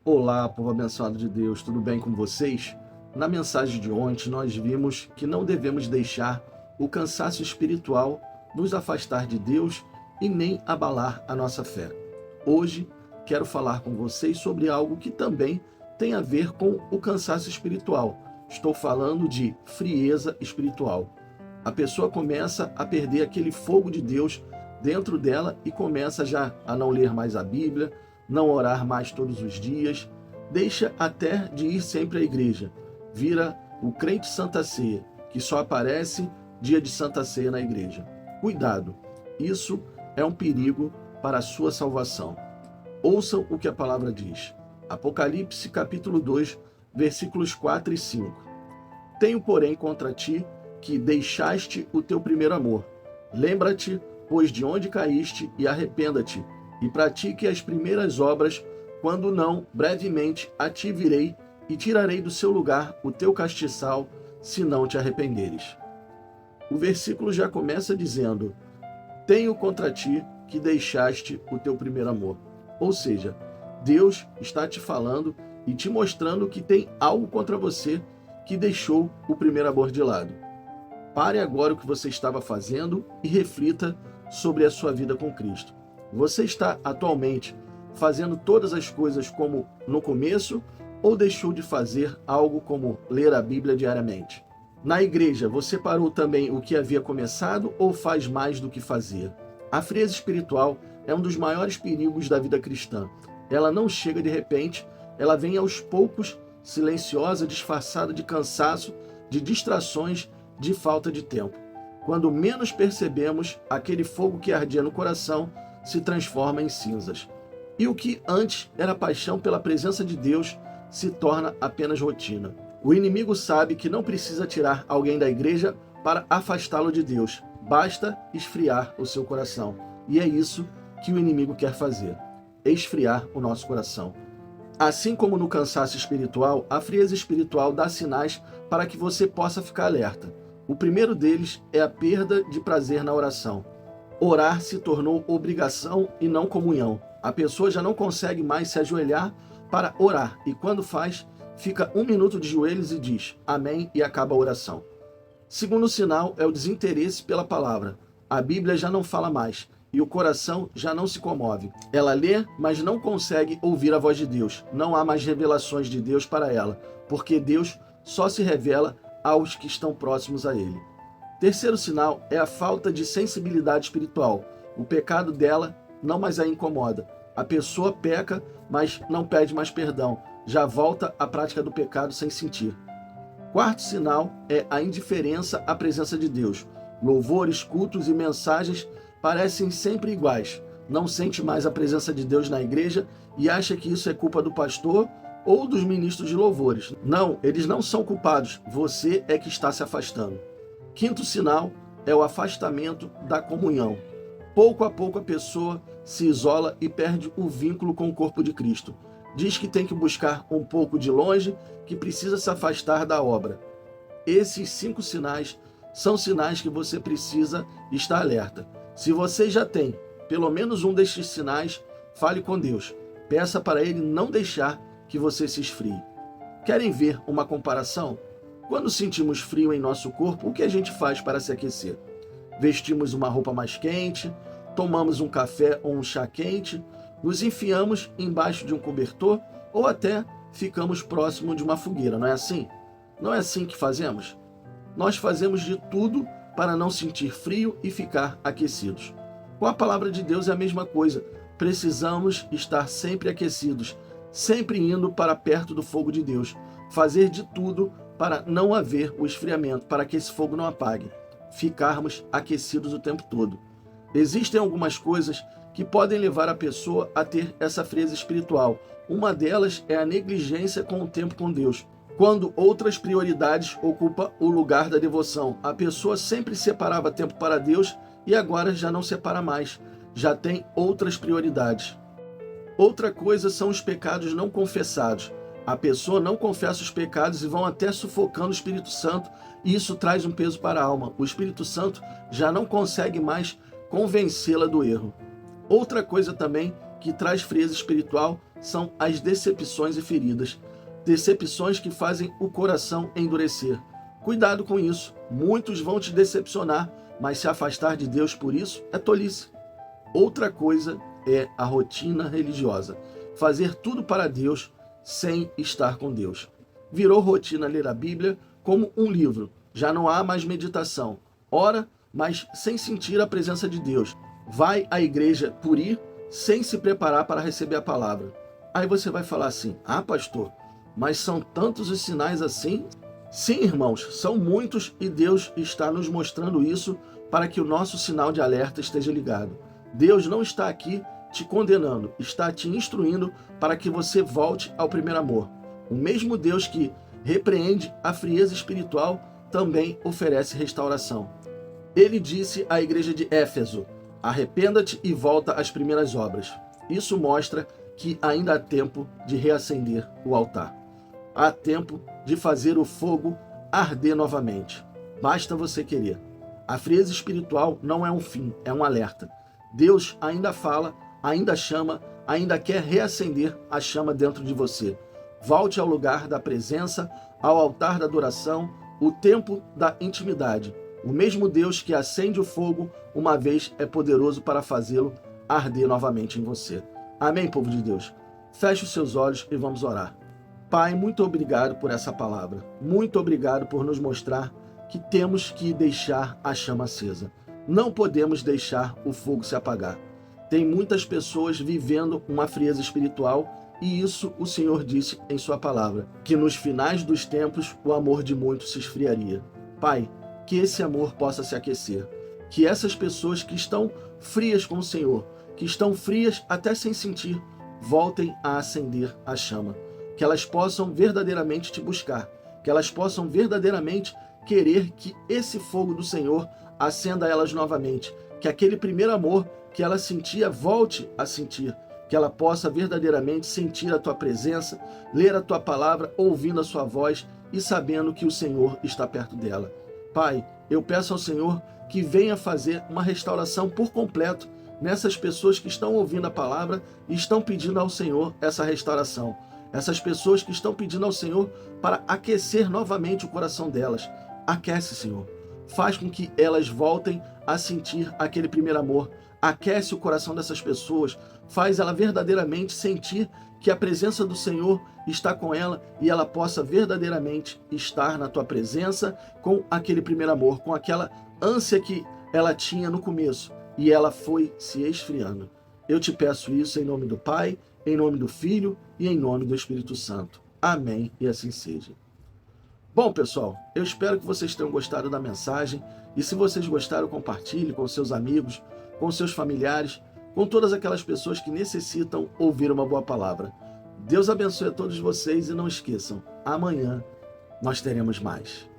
Olá, povo abençoado de Deus, tudo bem com vocês? Na mensagem de ontem, nós vimos que não devemos deixar o cansaço espiritual nos afastar de Deus e nem abalar a nossa fé. Hoje, quero falar com vocês sobre algo que também tem a ver com o cansaço espiritual. Estou falando de frieza espiritual. A pessoa começa a perder aquele fogo de Deus dentro dela e começa já a não ler mais a Bíblia, não orar mais todos os dias, deixa até de ir sempre à igreja, vira o crente Santa Ceia, que só aparece dia de Santa Ceia na igreja. Cuidado, isso é um perigo para a sua salvação. Ouçam o que a palavra diz. Apocalipse capítulo 2, versículos 4 e 5. Tenho, porém, contra ti que deixaste o teu primeiro amor. Lembra-te, pois, de onde caíste e arrependa-te, e pratique as primeiras obras, quando não, brevemente a ti virei e tirarei do seu lugar o teu castiçal, se não te arrependeres. O versículo já começa dizendo: tenho contra ti que deixaste o teu primeiro amor. Ou seja, Deus está te falando e te mostrando que tem algo contra você que deixou o primeiro amor de lado. Pare agora o que você estava fazendo e reflita sobre a sua vida com Cristo. Você está atualmente fazendo todas as coisas como no começo ou deixou de fazer algo como ler a Bíblia diariamente? Na igreja, você parou também o que havia começado ou faz mais do que fazia? A frieza espiritual é um dos maiores perigos da vida cristã. Ela não chega de repente, ela vem aos poucos, silenciosa, disfarçada de cansaço, de distrações, de falta de tempo. Quando menos percebemos, aquele fogo que ardia no coração se transforma em cinzas. E o que antes era paixão pela presença de Deus se torna apenas rotina. O inimigo sabe que não precisa tirar alguém da igreja para afastá-lo de Deus. Basta esfriar o seu coração. E é isso que o inimigo quer fazer: esfriar o nosso coração. Assim como no cansaço espiritual, a frieza espiritual dá sinais para que você possa ficar alerta. O primeiro deles é a perda de prazer na oração. Orar se tornou obrigação e não comunhão. A pessoa já não consegue mais se ajoelhar para orar e quando faz, fica 1 minuto de joelhos e diz amém e acaba a oração. Segundo sinal é o desinteresse pela palavra. A Bíblia já não fala mais e o coração já não se comove. Ela lê, mas não consegue ouvir a voz de Deus. Não há mais revelações de Deus para ela, porque Deus só se revela aos que estão próximos a Ele. Terceiro sinal é a falta de sensibilidade espiritual. O pecado dela não mais a incomoda. A pessoa peca, mas não pede mais perdão. Já volta à prática do pecado sem sentir. Quarto sinal é a indiferença à presença de Deus. Louvores, cultos e mensagens parecem sempre iguais. Não sente mais a presença de Deus na igreja e acha que isso é culpa do pastor ou dos ministros de louvores. Não, eles não são culpados. Você é que está se afastando. Quinto sinal é o afastamento da comunhão. Pouco a pouco a pessoa se isola e perde o vínculo com o corpo de Cristo. Diz que tem que buscar um pouco de longe, que precisa se afastar da obra. Esses 5 sinais são sinais que você precisa estar alerta. Se você já tem pelo menos um destes sinais, fale com Deus. Peça para Ele não deixar que você se esfrie. Querem ver uma comparação? Quando sentimos frio em nosso corpo, o que a gente faz para se aquecer? Vestimos uma roupa mais quente, tomamos um café ou um chá quente, nos enfiamos embaixo de um cobertor ou até ficamos próximo de uma fogueira, não é assim? Não é assim que fazemos? Nós fazemos de tudo para não sentir frio e ficar aquecidos. Com a palavra de Deus é a mesma coisa. Precisamos estar sempre aquecidos, sempre indo para perto do fogo de Deus. Fazer de tudo para não haver o esfriamento, para que esse fogo não apague. Ficarmos aquecidos o tempo todo. Existem algumas coisas que podem levar a pessoa a ter essa frieza espiritual. Uma delas é a negligência com o tempo com Deus. Quando outras prioridades ocupam o lugar da devoção. A pessoa sempre separava tempo para Deus e agora já não separa mais. Já tem outras prioridades. Outra coisa são os pecados não confessados. A pessoa não confessa os pecados e vão até sufocando o Espírito Santo e isso traz um peso para a alma. O Espírito Santo já não consegue mais convencê-la do erro. Outra coisa também que traz frieza espiritual são as decepções e feridas. Decepções que fazem o coração endurecer. Cuidado com isso. Muitos vão te decepcionar, mas se afastar de Deus por isso é tolice. Outra coisa é a rotina religiosa. Fazer tudo para Deus sem estar com Deus. Virou rotina ler a Bíblia como um livro. Já não há mais meditação. Ora, mas sem sentir a presença de Deus. Vai à igreja por ir, sem se preparar para receber a palavra. Aí você vai falar assim: ah, pastor, mas são tantos os sinais assim? Sim, irmãos, são muitos e Deus está nos mostrando isso para que o nosso sinal de alerta esteja ligado. Deus não está aqui te condenando, está te instruindo para que você volte ao primeiro amor. O mesmo Deus que repreende a frieza espiritual também oferece restauração. Ele disse à igreja de Éfeso: arrependa-te e volta às primeiras obras. Isso mostra que ainda há tempo de reacender o altar. Há tempo de fazer o fogo arder novamente. Basta você querer. A frieza espiritual não é um fim, é um alerta. Deus ainda fala, ainda chama, ainda quer reacender a chama dentro de você. Volte ao lugar da presença, ao altar da adoração, o tempo da intimidade. O mesmo Deus que acende o fogo uma vez é poderoso para fazê-lo arder novamente em você. Amém, povo de Deus? Feche os seus olhos e vamos orar. Pai, muito obrigado por essa palavra. Muito obrigado por nos mostrar que temos que deixar a chama acesa. Não podemos deixar o fogo se apagar. Tem muitas pessoas vivendo uma frieza espiritual e isso o Senhor disse em sua palavra, que nos finais dos tempos o amor de muitos se esfriaria. Pai, que esse amor possa se aquecer. Que essas pessoas que estão frias com o Senhor, que estão frias até sem sentir, voltem a acender a chama. Que elas possam verdadeiramente te buscar. Que elas possam verdadeiramente querer que esse fogo do Senhor acenda elas novamente. Que aquele primeiro amor que ela sentia volte a sentir. Que ela possa verdadeiramente sentir a tua presença, ler a tua palavra, ouvindo a sua voz e sabendo que o Senhor está perto dela. Pai, eu peço ao Senhor que venha fazer uma restauração por completo nessas pessoas que estão ouvindo a palavra e estão pedindo ao Senhor essa restauração. Essas pessoas que estão pedindo ao Senhor para aquecer novamente o coração delas. Aquece, Senhor. Faz com que elas voltem a sentir aquele primeiro amor. Aquece o coração dessas pessoas. Faz ela verdadeiramente sentir que a presença do Senhor está com ela e ela possa verdadeiramente estar na tua presença com aquele primeiro amor, com aquela ânsia que ela tinha no começo e ela foi se esfriando. Eu te peço isso em nome do Pai, em nome do Filho e em nome do Espírito Santo. Amém e assim seja. Bom, pessoal, eu espero que vocês tenham gostado da mensagem e se vocês gostaram, compartilhe com seus amigos, com seus familiares, com todas aquelas pessoas que necessitam ouvir uma boa palavra. Deus abençoe a todos vocês e não esqueçam, amanhã nós teremos mais.